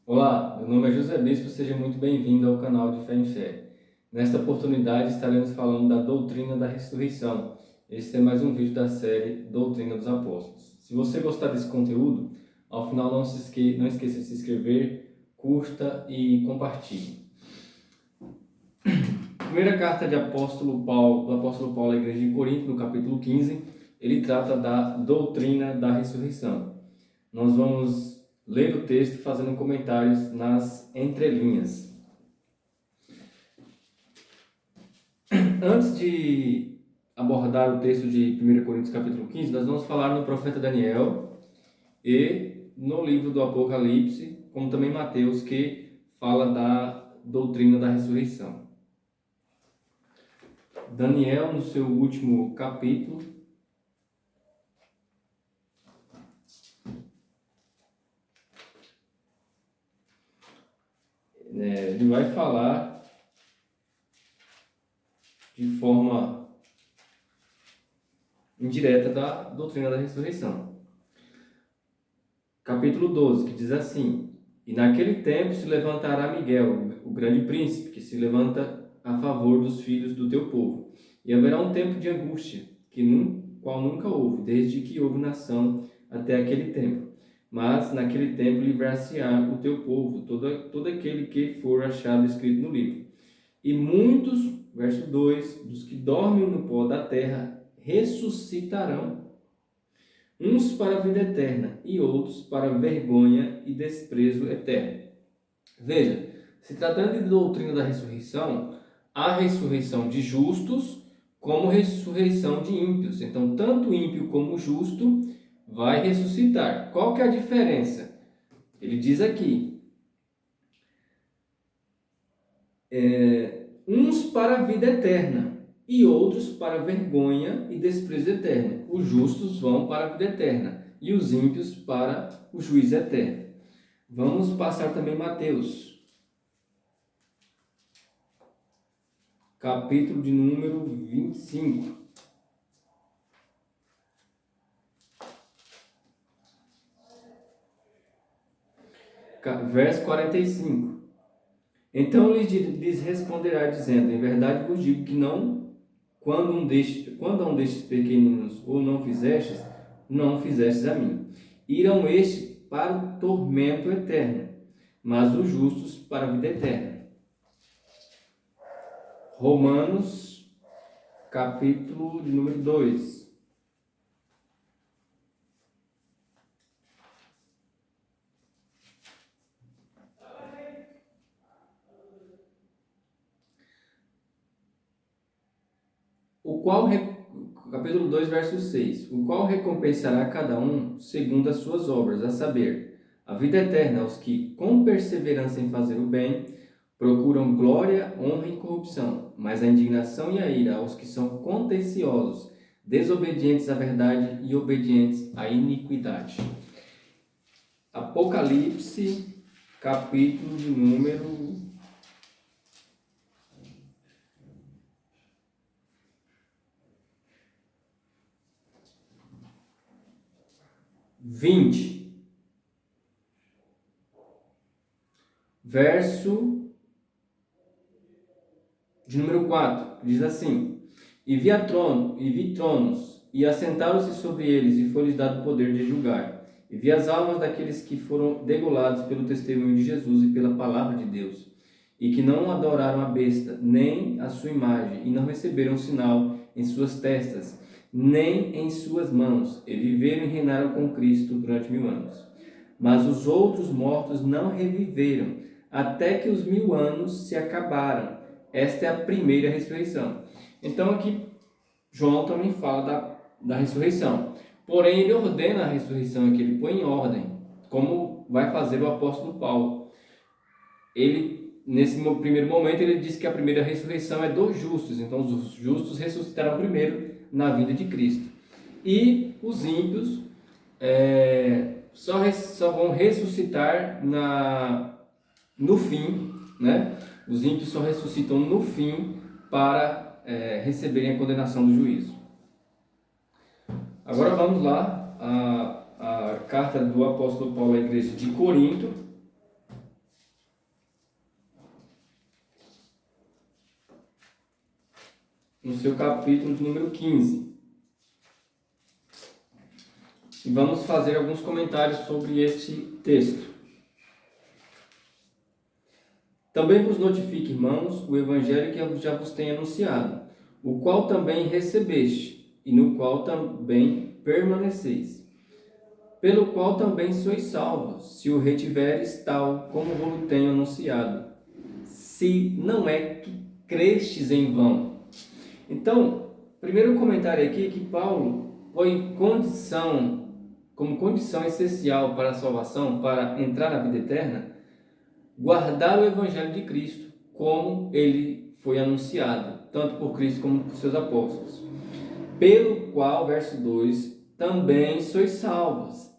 Olá, meu nome é José Bispo, seja muito bem-vindo ao canal de Fé em Fé. Nesta oportunidade estaremos falando da doutrina da ressurreição. Este é mais um vídeo da série Doutrina dos Apóstolos. Se você gostar desse conteúdo, ao final não esqueça de se inscrever, curta e compartilhe. Primeira carta do apóstolo Paulo à igreja de Corinto, no capítulo 15, ele trata da doutrina da ressurreição. Nós vamos ler o texto fazendo comentários nas entrelinhas. Antes de abordar o texto de 1 Coríntios capítulo 15, nós vamos falar no profeta Daniel e no livro do Apocalipse, como também Mateus, que fala da doutrina da ressurreição. Daniel, no seu último capítulo, ele vai falar de forma indireta da doutrina da ressurreição. Capítulo 12, que diz assim: E naquele tempo se levantará Miguel, o grande príncipe, que se levanta a favor dos filhos do teu povo. E haverá um tempo de angústia, qual nunca houve, desde que houve nação até aquele tempo. Mas naquele tempo livrar-se-á o teu povo, todo aquele que for achado escrito no livro. E muitos, verso 2, dos que dormem no pó da terra ressuscitarão, uns para a vida eterna e outros para vergonha e desprezo eterno. Veja, se tratando de doutrina da ressurreição, há ressurreição de justos como ressurreição de ímpios. Então, tanto ímpio como justo vai ressuscitar. Qual que é a diferença? Ele diz aqui, uns para a vida eterna e outros para vergonha e desprezo eterno. Os justos vão para a vida eterna e os ímpios para o juízo eterno. Vamos passar também Mateus, capítulo de número 25. Verso 45. Então lhes responderá dizendo: Em verdade vos digo que quando a um destes pequeninos ou não fizestes a mim. Irão estes para o tormento eterno, mas os justos para a vida eterna. Romanos, capítulo de número 2. Capítulo 2, verso 6. O qual recompensará cada um segundo as suas obras, a saber, a vida eterna aos que, com perseverança em fazer o bem, procuram glória, honra e corrupção, mas a indignação e a ira aos que são contenciosos, desobedientes à verdade e obedientes à iniquidade. Apocalipse, capítulo de número 20, verso de número 4, diz assim: E vi tronos, e assentaram-se sobre eles, e foi-lhes dado poder de julgar. E vi as almas daqueles que foram degolados pelo testemunho de Jesus e pela palavra de Deus, e que não adoraram a besta, nem a sua imagem, e não receberam sinal em suas testas, nem em suas mãos, e viveram e reinaram com Cristo durante 1000 anos. Mas os outros mortos não reviveram, até que os 1000 anos se acabaram. Esta é a primeira ressurreição. Então aqui João também fala da ressurreição. Porém, ele ordena a ressurreição aqui, ele põe em ordem, como vai fazer o apóstolo Paulo. Ele, nesse primeiro momento, ele diz que a primeira ressurreição é dos justos. Então, os justos ressuscitarão primeiro na vida de Cristo. E os ímpios só vão ressuscitar no fim, né? Os ímpios só ressuscitam no fim para receberem a condenação do juízo. Agora vamos lá, a carta do apóstolo Paulo à igreja de Corinto. no seu capítulo de número 15. E vamos fazer alguns comentários sobre este texto. Também vos notifique, irmãos, o evangelho que eu já vos tenho anunciado, o qual também recebeste, e no qual também permaneceis, pelo qual também sois salvos, se o retiveres tal como vos tenho anunciado, se não é que crestes em vão. Então, primeiro comentário aqui é que Paulo põe como condição essencial para a salvação, para entrar na vida eterna, guardar o Evangelho de Cristo, como ele foi anunciado, tanto por Cristo como por seus apóstolos. Pelo qual, verso 2, também sois salvos,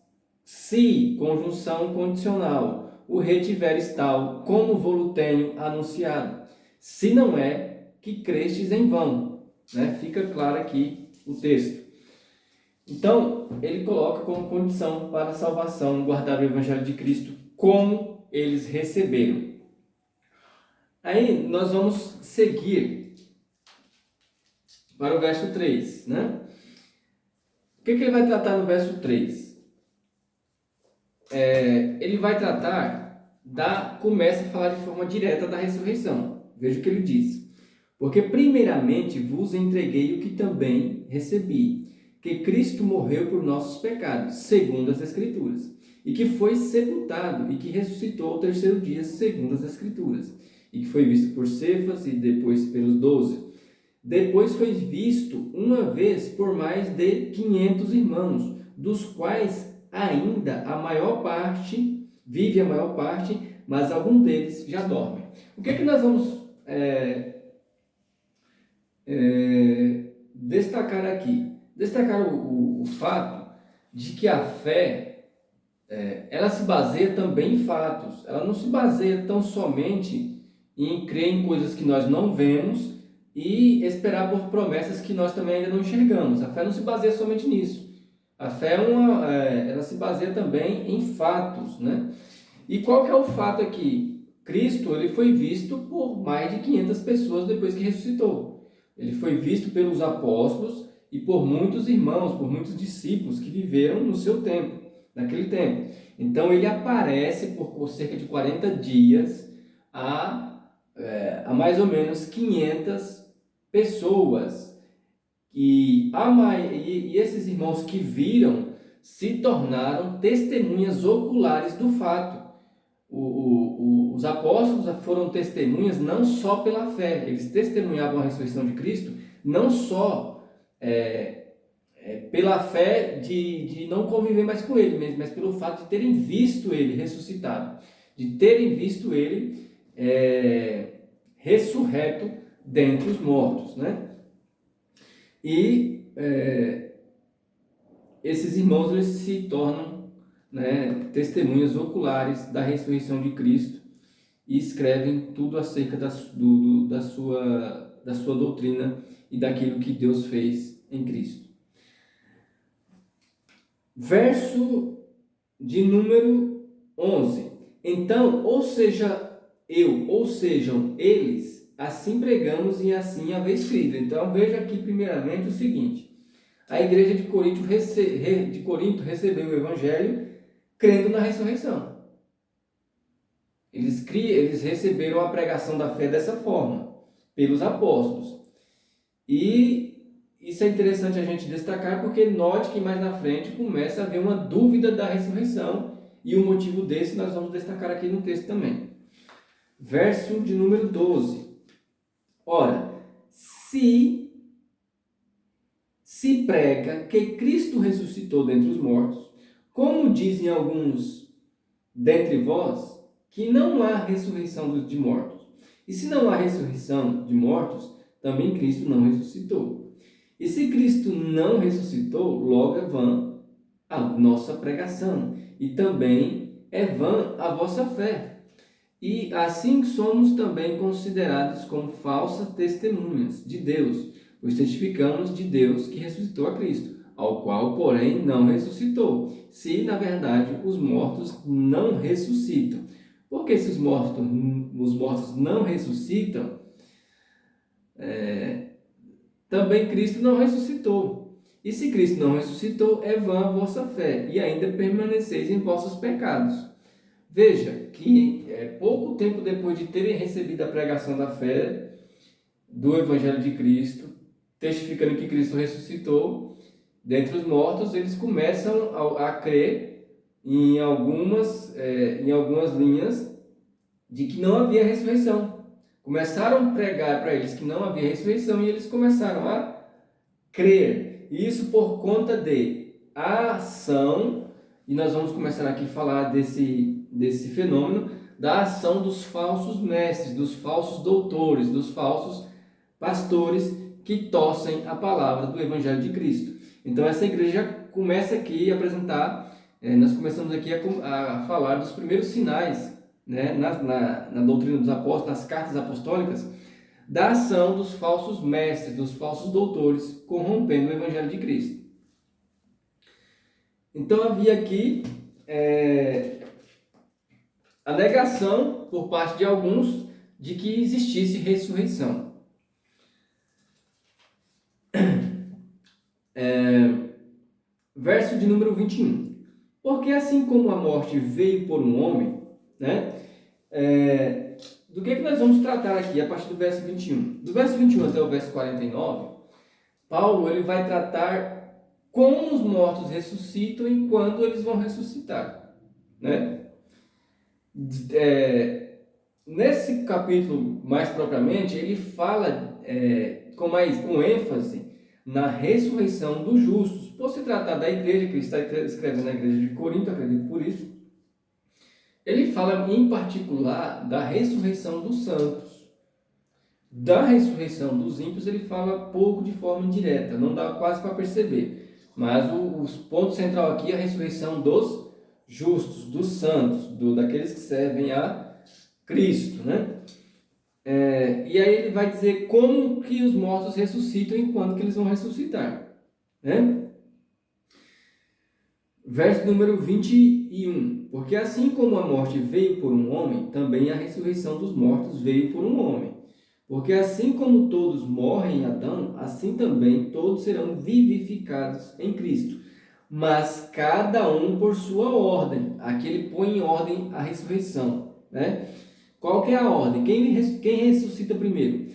se, conjunção condicional, o retiveres tal, como vou tenho anunciado, se não é que crestes em vão. Né? Fica claro aqui o texto. Então, ele coloca como condição para a salvação, guardar o Evangelho de Cristo, como eles receberam. Aí nós vamos seguir para o verso 3, né? O que ele vai tratar no verso 3? Ele vai tratar começa a falar de forma direta da ressurreição. Veja o que ele diz. Porque primeiramente vos entreguei o que também recebi, que Cristo morreu por nossos pecados, segundo as Escrituras, e que foi sepultado e que ressuscitou ao terceiro dia, segundo as Escrituras, e que foi visto por Cefas e depois pelos 12. Depois foi visto uma vez por mais de 500 irmãos, dos quais ainda vive a maior parte, mas algum deles já dorme. O que é que nós vamos destacar aqui? Destacar o fato de que a fé ela se baseia também em fatos. Ela não se baseia tão somente em crer em coisas que nós não vemos e esperar por promessas que nós também ainda não enxergamos. A fé não se baseia somente nisso. A fé ela se baseia também em fatos, né? E qual que é o fato aqui? Cristo ele foi visto por mais de 500 pessoas depois que ressuscitou. Ele foi visto pelos apóstolos e por muitos irmãos, por muitos discípulos que viveram no seu tempo, naquele tempo. Então ele aparece por cerca de 40 dias a mais ou menos 500 pessoas. E esses irmãos que viram se tornaram testemunhas oculares do fato. Os apóstolos foram testemunhas não só pela fé, eles testemunhavam a ressurreição de Cristo, não só pela fé de não conviver mais com ele mesmo, mas pelo fato de terem visto ele ressuscitado, de terem visto ele ressurreto dentre os mortos, né? E esses irmãos eles se tornam, né, testemunhas oculares da ressurreição de Cristo e escrevem tudo acerca da sua doutrina e daquilo que Deus fez em Cristo. Verso de número 11. Então, ou seja eu, ou sejam eles, assim pregamos e assim haveis crido. Então, veja aqui primeiramente o seguinte. A igreja de Corinto recebeu o evangelho crendo na ressurreição. Eles receberam a pregação da fé dessa forma, pelos apóstolos. E isso é interessante a gente destacar, porque note que mais na frente começa a haver uma dúvida da ressurreição, e o motivo desse nós vamos destacar aqui no texto também. Verso de número 12. Ora, se prega que Cristo ressuscitou dentre os mortos, como dizem alguns dentre vós, que não há ressurreição de mortos. E se não há ressurreição de mortos, também Cristo não ressuscitou. E se Cristo não ressuscitou, logo é vã a nossa pregação, e também é vã a vossa fé. E assim somos também considerados como falsas testemunhas de Deus, pois testificamos de Deus que ressuscitou a Cristo, ao qual, porém, não ressuscitou, se, na verdade, os mortos não ressuscitam. Porque se os mortos não ressuscitam, também Cristo não ressuscitou. E se Cristo não ressuscitou, é vã a vossa fé, e ainda permaneceis em vossos pecados. Veja que pouco tempo depois de terem recebido a pregação da fé do Evangelho de Cristo, testificando que Cristo ressuscitou dentre os mortos, eles começam a crer em algumas linhas de que não havia ressurreição. Começaram a pregar para eles que não havia ressurreição e eles começaram a crer. Isso por conta de a ação, e nós vamos começar aqui a falar desse fenômeno, da ação dos falsos mestres, dos falsos doutores, dos falsos pastores que torcem a palavra do Evangelho de Cristo. Então essa igreja começa aqui a apresentar, nós começamos aqui a falar dos primeiros sinais, né, na doutrina dos apóstolos, nas cartas apostólicas, da ação dos falsos mestres, dos falsos doutores, corrompendo o Evangelho de Cristo. Então havia aqui a negação por parte de alguns de que existisse ressurreição. Verso de número 21. Porque assim como a morte veio por um homem, né? Do que nós vamos tratar aqui a partir do verso 21? Do verso 21 até o verso 49, Paulo ele vai tratar como os mortos ressuscitam e quando eles vão ressuscitar, né? Nesse capítulo, mais propriamente, ele fala com ênfase na ressurreição dos justos. Por se tratar da igreja, que ele está escrevendo na igreja de Corinto, acredito por isso, ele fala em particular da ressurreição dos santos. Da ressurreição dos ímpios ele fala pouco, de forma indireta, não dá quase para perceber. Mas o ponto central aqui é a ressurreição dos justos, dos santos, daqueles que servem a Cristo, né? E aí ele vai dizer como que os mortos ressuscitam e quando que eles vão ressuscitar, né? Verso número 21. Porque assim como a morte veio por um homem, também a ressurreição dos mortos veio por um homem. Porque assim como todos morrem em Adão, assim também todos serão vivificados em Cristo. Mas cada um por sua ordem. Aqui ele põe em ordem a ressurreição, né? Qual que é a ordem? Quem ressuscita primeiro?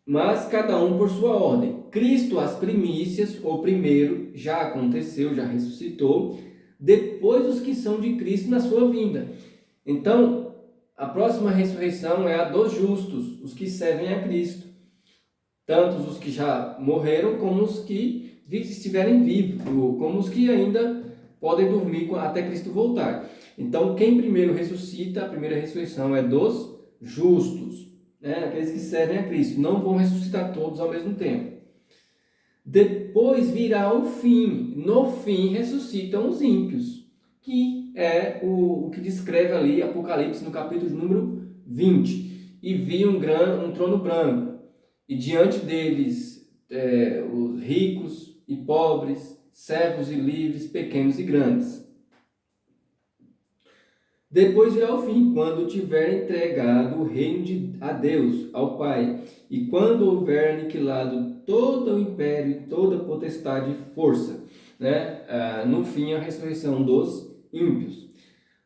Mas cada um por sua ordem. Cristo as primícias, o primeiro, já aconteceu, já ressuscitou. Depois os que são de Cristo na sua vinda. Então, a próxima ressurreição é a dos justos, os que servem a Cristo. Tanto os que já morreram, como os que estiverem vivos, como os que ainda podem dormir até Cristo voltar. Então, quem primeiro ressuscita, a primeira ressurreição é dos justos, né? Aqueles que servem a Cristo. Não vão ressuscitar todos ao mesmo tempo. Depois virá o fim. No fim ressuscitam os ímpios, que é o que descreve ali Apocalipse no capítulo número 20. E vi um trono branco, e diante deles os ricos e pobres, servos e livres, pequenos e grandes. Depois virá o fim, quando tiver entregado o reino a Deus, ao Pai, e quando houver aniquilado todo o império e toda a potestade e força, né? No fim, a ressurreição dos ímpios.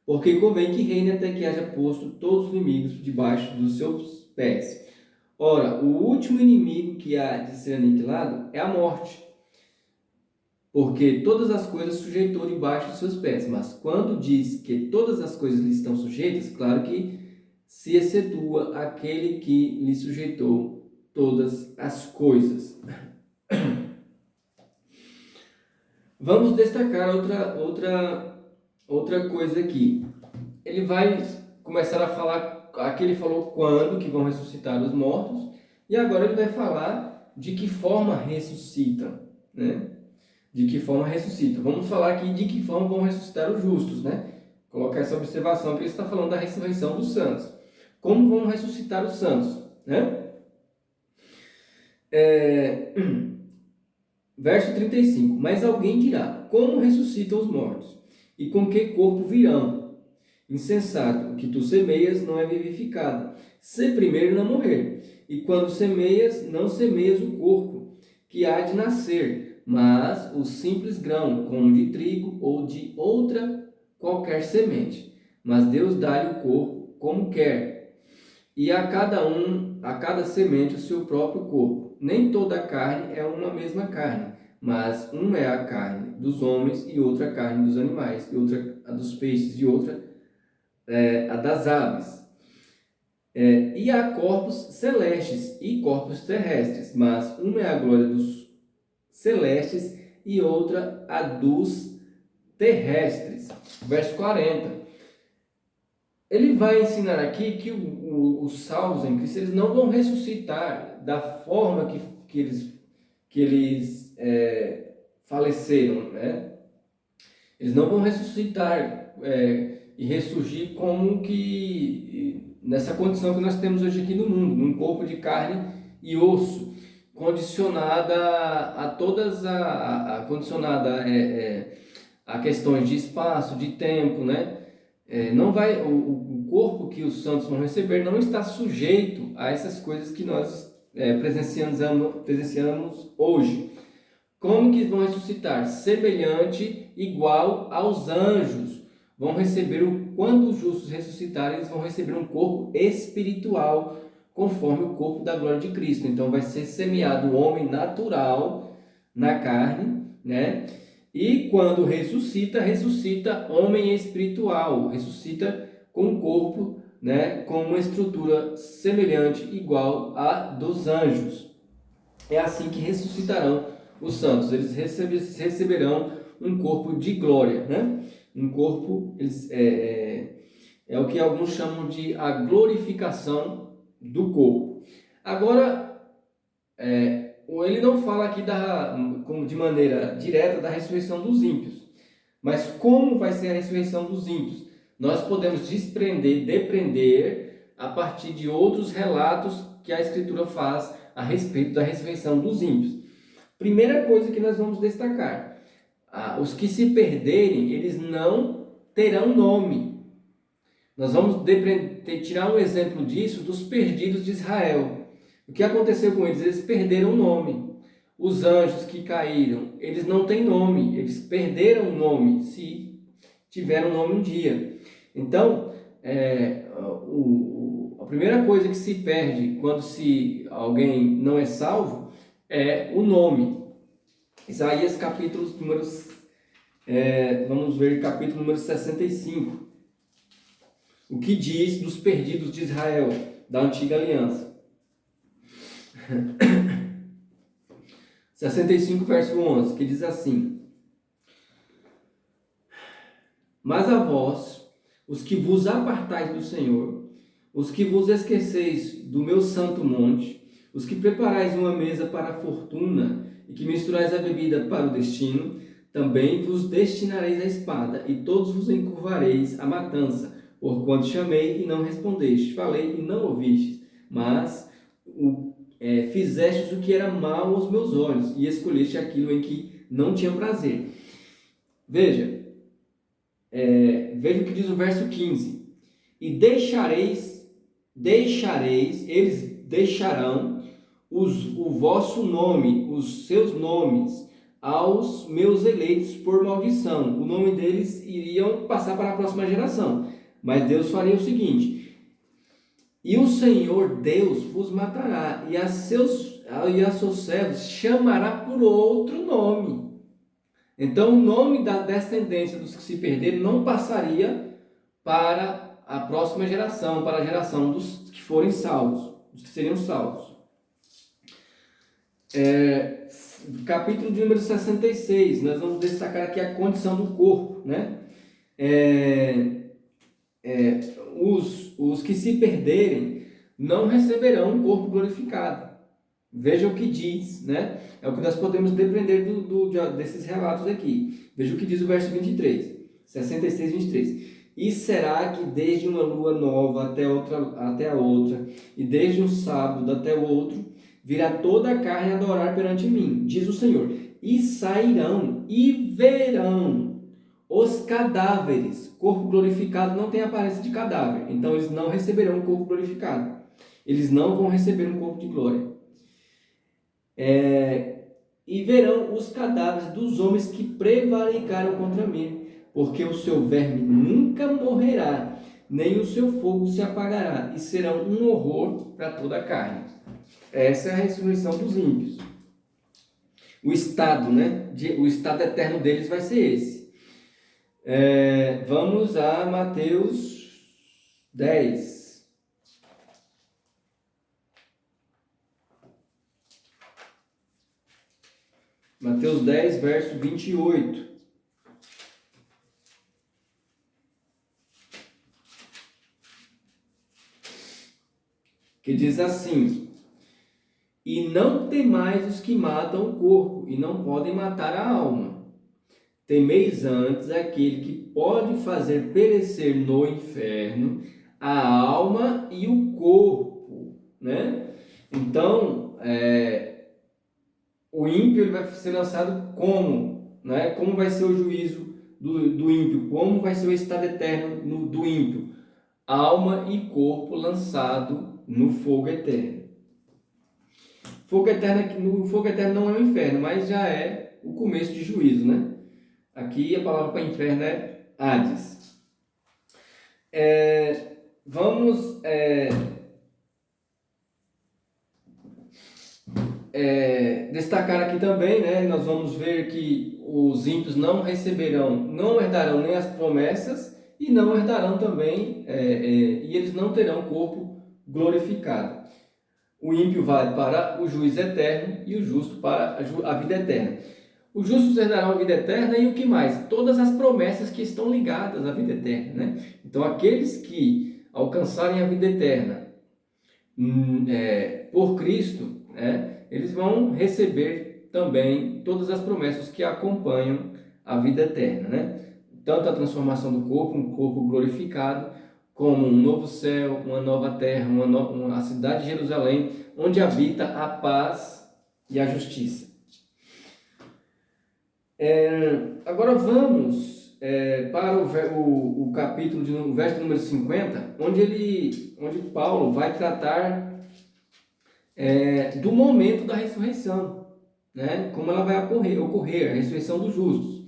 Porque convém que reine até que haja posto todos os inimigos debaixo dos seus pés. Ora, o último inimigo que há de ser aniquilado é a morte. Porque todas as coisas sujeitou debaixo dos seus pés. Mas quando diz que todas as coisas lhe estão sujeitas, claro que se excetua aquele que lhe sujeitou todas as coisas. Vamos destacar outra coisa aqui. Ele vai começar a falar, aqui ele falou quando que vão ressuscitar os mortos, e agora ele vai falar de que forma ressuscitam, né? De que forma ressuscitam. Vamos falar aqui de que forma vão ressuscitar os justos, né? Colocar essa observação que ele está falando da ressurreição dos santos. Como vão ressuscitar os santos, né? Verso 35. Mas alguém dirá, como ressuscitam os mortos? E com que corpo virão? Insensato, o que tu semeias não é vivificado, se primeiro não morrer. E quando semeias, não semeias o corpo, que há de nascer, mas o simples grão, como de trigo ou de outra qualquer semente. Mas Deus dá-lhe o corpo como quer, e a cada semente o seu próprio corpo. Nem toda a carne é uma mesma carne, mas uma é a carne dos homens, e outra a carne dos animais, e outra a dos peixes, e outra a das aves. E há corpos celestes e corpos terrestres, mas uma é a glória dos celestes e outra a dos terrestres. Verso 40. Ele vai ensinar aqui que os salvos em Cristo, eles não vão ressuscitar da forma que eles faleceram, né? Eles não vão ressuscitar e ressurgir como que nessa condição que nós temos hoje aqui no mundo, num corpo de carne e osso, condicionada a todas condicionada a questões de espaço, de tempo, né? Não vai o corpo que os santos vão receber não está sujeito a essas coisas que nós presenciamos hoje. Como que vão ressuscitar? Semelhante, igual aos anjos. Vão receber, quando os justos ressuscitarem, eles vão receber um corpo espiritual, conforme o corpo da glória de Cristo. Então vai ser semeado o homem natural na carne, né? E quando ressuscita, ressuscita homem espiritual, ressuscita com um corpo, né, com uma estrutura semelhante, igual à dos anjos. É assim que ressuscitarão os santos. Eles receberão um corpo de glória, né? Um corpo, é o que alguns chamam de a glorificação do corpo. Agora, ele não fala aqui de maneira direta da ressurreição dos ímpios, mas como vai ser a ressurreição dos ímpios? Nós podemos depreender a partir de outros relatos que a Escritura faz a respeito da ressurreição dos ímpios. Primeira coisa que nós vamos destacar: os que se perderem, eles não terão nome. Nós vamos tirar um exemplo disso dos perdidos de Israel. O que aconteceu com eles? Eles perderam o nome. Os anjos que caíram, eles não têm nome, eles perderam o nome, se tiveram nome um dia. Então, a primeira coisa que se perde quando alguém não é salvo é o nome. Isaías capítulo vamos ver capítulo número 65. O que diz dos perdidos de Israel, da antiga aliança. 65, verso 11, que diz assim: Mas a vós, os que vos apartais do Senhor, os que vos esqueceis do meu santo monte, os que preparais uma mesa para a fortuna e que misturais a bebida para o destino, também vos destinareis a espada, e todos vos encurvareis à matança, porquanto chamei e não respondeste, falei e não ouvistes, mas fizestes o que era mal aos meus olhos, e escolheste aquilo em que não tinha prazer. Veja o que diz o verso 15: E deixareis, eles deixarão o vosso nome, os seus nomes, aos meus eleitos por maldição. O nome deles iriam passar para a próxima geração. Mas Deus faria o seguinte: E o Senhor Deus vos matará, e a seus servos chamará por outro nome. Então o nome da descendência dos que se perderam não passaria para a próxima geração, para a geração dos que forem salvos, dos que seriam salvos. Capítulo de número 66, nós vamos destacar aqui a condição do corpo, né? Os que se perderem não receberão um corpo glorificado. Veja o que diz, né? É o que nós podemos depreender desses relatos aqui. Veja o que diz o verso 23, 66, 23. E será que desde uma lua nova até a outra, e desde um sábado até o outro, virá toda a carne adorar perante mim, diz o Senhor. E sairão e verão os cadáveres. Corpo glorificado não tem aparência de cadáver, então eles não receberão o corpo glorificado. Eles não vão receber um corpo de glória. E verão os cadáveres dos homens que prevaricaram contra mim, porque o seu verme nunca morrerá, nem o seu fogo se apagará, e serão um horror para toda a carne. Essa é a ressurreição dos ímpios. O estado, o estado eterno deles vai ser esse. Vamos a Mateus 10. Mateus 10, verso 28. Que diz assim: e não temais os que matam o corpo, e não podem matar a alma. Temeis antes aquele que pode fazer perecer no inferno a alma e o corpo, Então, o ímpio ele vai ser lançado como? Como vai ser o juízo do ímpio? Como vai ser o estado eterno do ímpio? Alma e corpo lançado no fogo eterno. O fogo eterno não é o inferno, mas já é o começo de juízo, Aqui a palavra para inferno é Hades. Vamos destacar aqui também, nós vamos ver que os ímpios não herdarão nem as promessas e não herdarão também, e eles não terão corpo glorificado. O ímpio vai para o juízo eterno e o justo para a vida eterna. Os justos herdarão a vida eterna e o que mais? Todas as promessas que estão ligadas à vida eterna, Então, aqueles que alcançarem a vida eterna por Cristo, eles vão receber também todas as promessas que acompanham a vida eterna, Tanto a transformação do corpo, um corpo glorificado, como um novo céu, uma nova terra, a cidade de Jerusalém, onde habita a paz e a justiça. Agora vamos para o capítulo, o verso número 50, onde Paulo vai tratar do momento da ressurreição, como ela vai ocorrer, a ressurreição dos justos,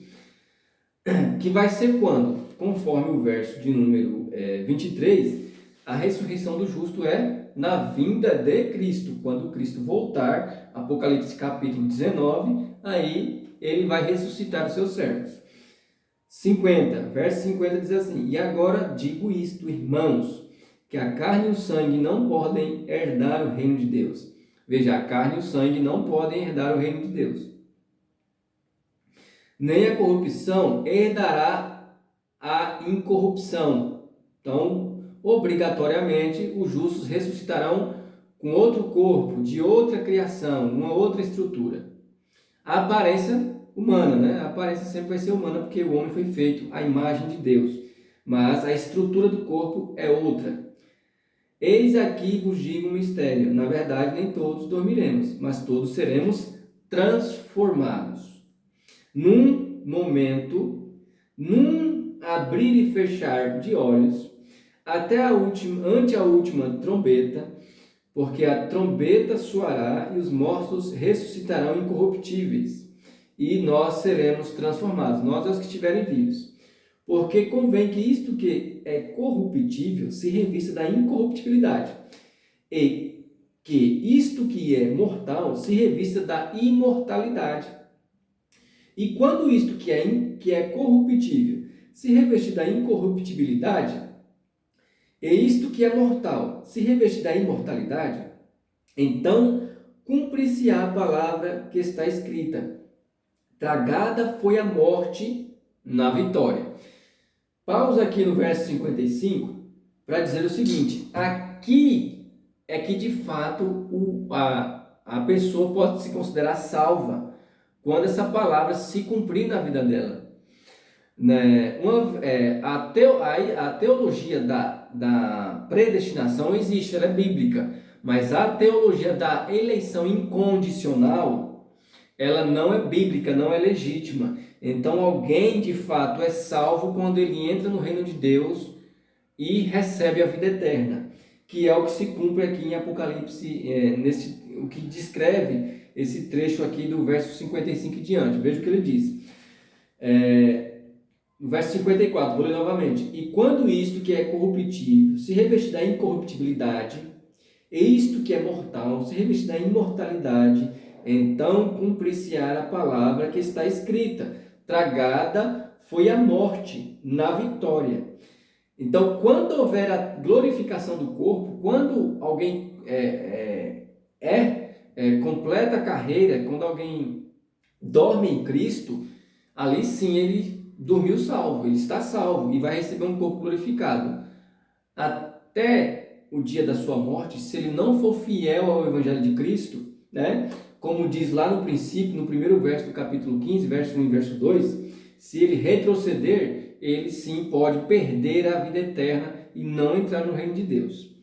que vai ser quando? Conforme o verso de número 23, a ressurreição do justo é na vinda de Cristo, quando Cristo voltar, Apocalipse capítulo 19, aí ele vai ressuscitar os seus servos. 50, verso 50 diz assim: e agora digo isto, irmãos, que a carne e o sangue não podem herdar o reino de Deus. Veja, a carne e o sangue não podem herdar o reino de Deus. Nem a corrupção herdará a incorrupção. Então, obrigatoriamente, os justos ressuscitarão com outro corpo, de outra criação, uma outra estrutura. A aparência humana, A aparência sempre vai ser humana, porque o homem foi feito à imagem de Deus. Mas a estrutura do corpo é outra. Eis aqui vos digo um mistério. Na verdade, nem todos dormiremos, mas todos seremos transformados. Num momento, num abrir e fechar de olhos, ante a última trombeta, porque a trombeta soará e os mortos ressuscitarão incorruptíveis, e nós seremos transformados, nós é os que estiverem vivos. Porque convém que isto que é corruptível se revista da incorruptibilidade, e que isto que é mortal se revista da imortalidade. E quando isto que é corruptível se revestir da incorruptibilidade, e isto que é mortal se revestir da imortalidade, então cumprir-se-á a palavra que está escrita: tragada foi a morte na vitória. Pausa aqui no verso 55 para dizer o seguinte: aqui é que de fato a pessoa pode se considerar salva, quando essa palavra se cumprir na vida dela. A teologia da predestinação existe, ela é bíblica, mas a teologia da eleição incondicional, ela não é bíblica, não é legítima. Então alguém de fato é salvo quando ele entra no reino de Deus e recebe a vida eterna. que é o que se cumpre aqui em Apocalipse, o que descreve esse trecho aqui do verso 55 em diante. Veja o que ele diz. No verso 54, vou ler novamente. E quando isto que é corruptível se revestir da incorruptibilidade, e isto que é mortal se revestir da imortalidade, então cumprir-se-á a palavra que está escrita: tragada foi a morte na vitória. Então, quando houver a glorificação do corpo, quando alguém completa a carreira, quando alguém dorme em Cristo, ali sim ele dormiu salvo, ele está salvo e vai receber um corpo glorificado. Até o dia da sua morte, se ele não for fiel ao Evangelho de Cristo, né? Como diz lá no princípio, no primeiro verso do capítulo 15, verso 1 e verso 2, se ele retroceder, ele sim pode perder a vida eterna e não entrar no reino de Deus.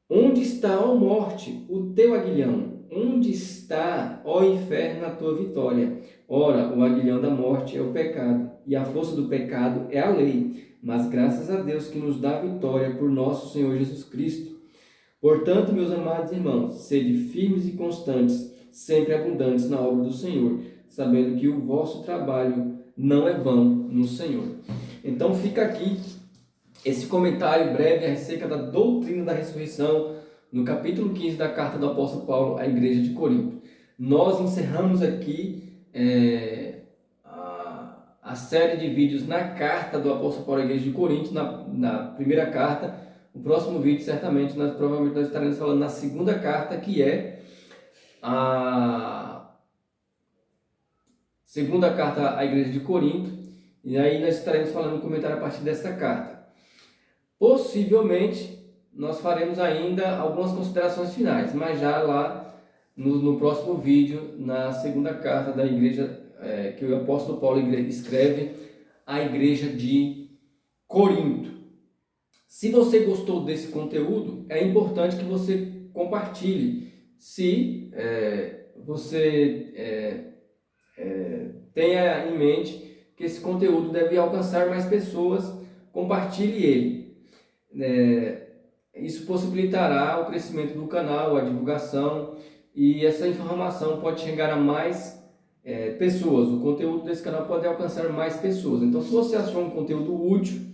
Onde está, ó morte, o teu aguilhão? Onde está, ó inferno, a tua vitória? Ora, o aguilhão da morte é o pecado, e a força do pecado é a lei. Mas graças a Deus que nos dá a vitória por nosso Senhor Jesus Cristo. Portanto, meus amados irmãos, sede firmes e constantes, sempre abundantes na obra do Senhor, sabendo que o vosso trabalho não é vão no Senhor. Então fica aqui esse comentário breve acerca da doutrina da ressurreição, no capítulo 15 da carta do apóstolo Paulo à igreja de Corinto. Nós encerramos aqui a série de vídeos na carta do apóstolo Paulo à igreja de Corinto, na primeira carta. O próximo vídeo, certamente, provavelmente nós estaremos falando na segunda carta, que é a segunda carta à igreja de Corinto. E aí nós estaremos falando um comentário a partir dessa carta. Possivelmente, nós faremos ainda algumas considerações finais, mas já lá no próximo vídeo, na segunda carta da igreja que o apóstolo Paulo escreve à igreja de Corinto. Se você gostou desse conteúdo, é importante que você compartilhe. Se você tenha em mente que esse conteúdo deve alcançar mais pessoas, compartilhe ele. Isso possibilitará o crescimento do canal, a divulgação, e essa informação pode chegar a mais pessoas. O conteúdo desse canal pode alcançar mais pessoas. Então, se você achou um conteúdo útil,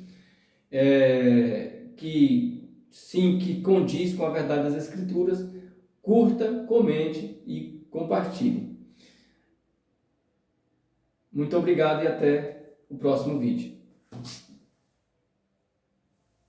que condiz com a verdade das Escrituras, curta, comente e compartilhe. Muito obrigado e até o próximo vídeo.